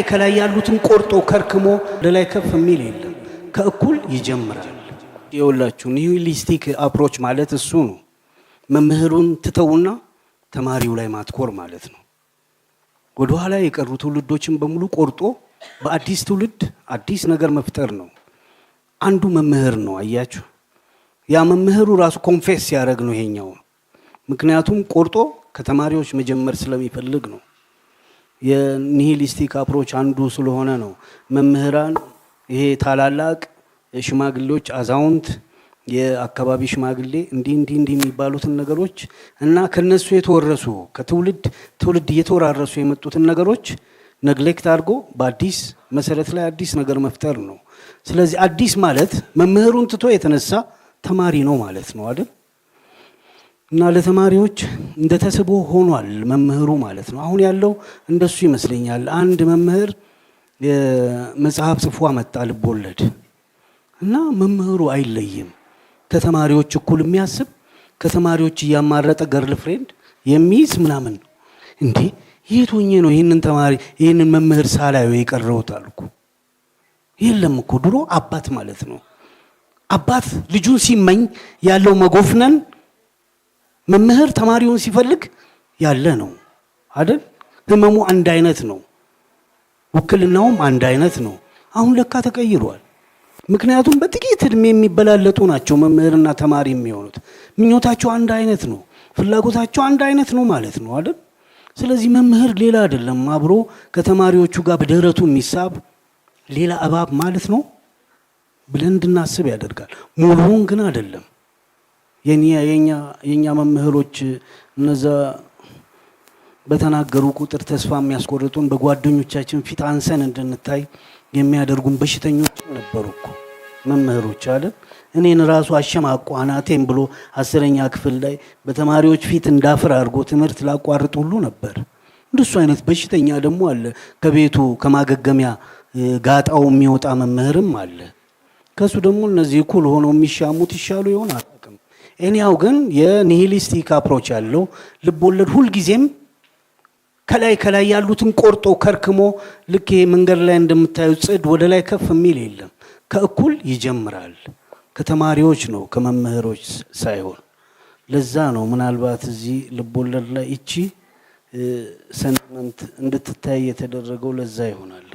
ከላይ ያሉትን ቆርጦ ከርክሞ ለላይ ከፍ የሚል የለም ከእኩል ይጀምራል ይውላችሁ ኒሂሊስቲክ አፕሮች ማለት እሱ ነው መምህሩን ትተውና ተማሪው ላይ ማትኮር ማለት ነው ወደ ኋላ የቀሩ ትውልዶችን በሙሉ ቆርጦ በአዲስ ትውልድ አዲስ ነገር መፍጠር ነው አንዱ መምህር ነው አያችሁ ያ መምህሩ ራሱ ኮንፌስ ያደርግ ነው ይሄኛው ምክንያቱም ቆርጦ ከተማሪዎች መጀመር ስለሚፈልግ ነው የኒሂሊስቲክ አፕሮች አንዱ ስለሆነ ነው መምህራን ይሄ ታላላቅ ሽማግሌዎች አዛውንት የአካባቢ ሽማግሌ እንዲ የሚባሉትን ነገሮች እና ከነሱ የተወረሱ ከትውልድ እየተወራረሱ የመጡትን ነገሮች ነግሌክት አድርጎ በአዲስ መሰረት ላይ አዲስ ነገር መፍጠር ነው ስለዚህ አዲስ ማለት መምህሩን ትቶ የተነሳ ተማሪ ነው ማለት ነው አይደል እና ለተማሪዎች እንደተስቦ ሆኗል መምህሩ ማለት ነው አሁን ያለው እንደሱ ይመስለኛል አንድ መምህር መጽሐፍ ጽፎ አመጣ ልቦለድ እና መምህሩ አይለይም ከተማሪዎች እኩል የሚያስብ ከተማሪዎች ያማረጠ ገርል ፍሬንድ የሚይዝ ምናምን እንዴ የቶኜ ነው ይሄንን ተማሪ ይሄንን መምህር ሳላዩ የቀረውት አልኩ የለም እኮ ድሮ አባት ማለት ነው አባት ልጁን ሲመኝ ያለው መጎፍነን መምህር ተማሪውን ሲፈልግ ያለ ነው አይደል ህመሙ አንድ አይነት ነው ወክልናውም አንድ አይነት ነው አሁን ለካ ተቀይሯል ምክንያቱም በጥቂት እድሜ የሚበላለጡ ናቸው መምህርና ተማሪ የሚሆኑት ምኞታቸው አንድ አይነት ነው ፍላጎታቸው አንድ አይነት ነው ማለት ነው አይደል ስለዚህ መምህር ሌላ አይደለም አብሮ ከተማሪዎቹ ጋር በደረቱ የሚሳብ ሌላ አባብ ማለት ነው ብለን እንድናስብ ያደርጋል ሙሉውን ግን አይደለም የኛ መምህሮች እነዛ በተናገሩ ቁጥር ተስፋ የሚያስቆርጡን በጓደኞቻችን ፊት አንሰን እንድንታይ የሚያደርጉን በሽተኞች ነበሩኮ መምህሮች አይደል እኔን ራሱ አሸማቆ አናቴም ብሎ 10ኛ ክፍል ላይ በተማሪዎች ፊት እንዳፍር አድርጎ ትምህርት ላቋርጥ ሁሉ ነበር እንደሱ አይነት በሽተኛ ደግሞ አለ ከቤቱ ከማገገሚያ ጋጣው የሚወጣ መምህርም አለ ከሱ ደግሞ እነዚህ ኩል ሆነው የሚሻሙት ይሻሉ ይሆናል እኔው ግን የኒሂሊስቲክ አፕሮች ያለው ልቦለድ ሁሉ ጊዜም ከላይ ያሉትን ቆርጦ ከርክሞ ልክ መንገድ ላይ እንደምታዩ ጽድ ወደ ላይ ከፍ የሚል የለም ከእኩል ይጀምራል ከተማሪዎች ነው ከመምህሮች ሳይሆን ለዛ ነው ምናልባት እዚህ ልቦለድ ላይ እቺ ሰንቲመንት እንድትታይ የተደረገው ለዛ ይሆናል